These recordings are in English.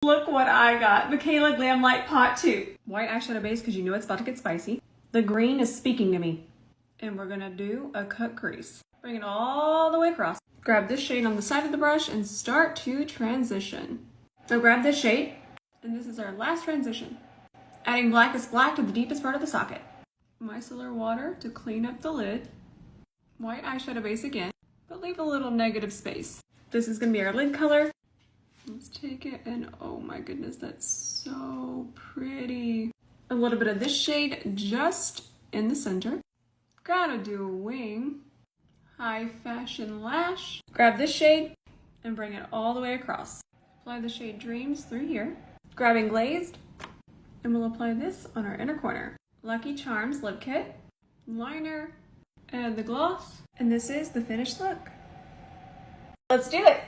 Look what I got. Mikayla Glamlite Paht 2. White eyeshadow base because you know it's about to get spicy. The green is speaking to me. And we're gonna do a cut crease. Bring it all the way across. Grab this shade on the side of the brush and start to transition. So grab this shade, and this is our last transition. Adding blackest black to the deepest part of the socket. Micellar water to clean up the lid. White eyeshadow base again, but leave a little negative space. This is gonna be our lid color. Let's take it and oh my goodness, that's so pretty. A little bit of this shade just in the center. Gotta do a wing. High fashion lash. Grab this shade and bring it all the way across. Apply the shade Dreams through here. Grabbing glazed, and we'll apply this on our inner corner. Lucky Charms lip kit, liner, add the gloss, and this is the finished look. Let's do it.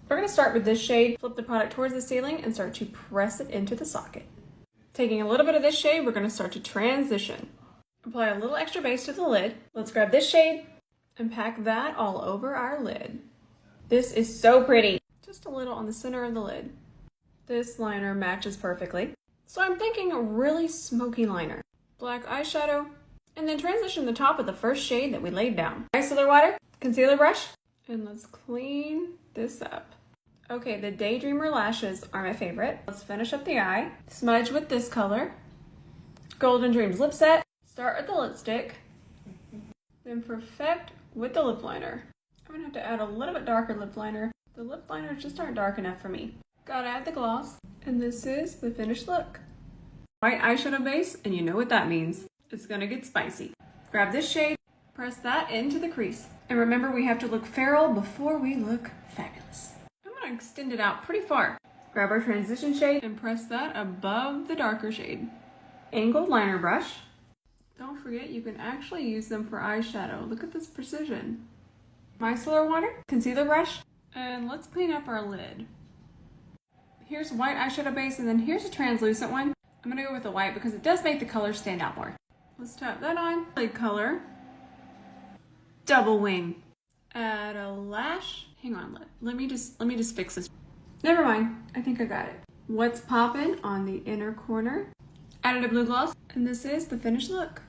We're gonna start with this shade, flip the product towards the ceiling and start to press it into the socket. Taking a little bit of this shade, we're gonna start to transition. Apply a little extra base to the lid. Let's grab this shade and pack that all over our lid. This is so pretty. Just a little on the center of the lid. This liner matches perfectly. So I'm thinking a really smoky liner. Black eyeshadow, and then transition the top of the first shade that we laid down. Micellar water, concealer brush, and let's clean this up. Okay, the Daydreamer lashes are my favorite. Let's finish up the eye. Smudge with this color. Golden Dreams lip set. Start with the lipstick. Then perfect with the lip liner. I'm gonna have to add a little bit darker lip liner. The lip liners just aren't dark enough for me. Gotta add the gloss. And this is the finished look. White eyeshadow base, and you know what that means. It's gonna get spicy. Grab this shade, press that into the crease. And remember, we have to look feral before we look fabulous. I'm gonna extend it out pretty far. Grab our transition shade and press that above the darker shade. Angled liner brush. Don't forget, you can actually use them for eyeshadow. Look at this precision. Micellar water, concealer brush, and let's clean up our lid. Here's white eyeshadow base, and then here's a translucent one. I'm gonna go with the white because it does make the color stand out more. Let's tap that on. Lid color. Double wing. Add a lash. Hang on, let me just fix this. Never mind, I think I got it. What's poppin' on the inner corner? Added a blue gloss, and this is the finished look.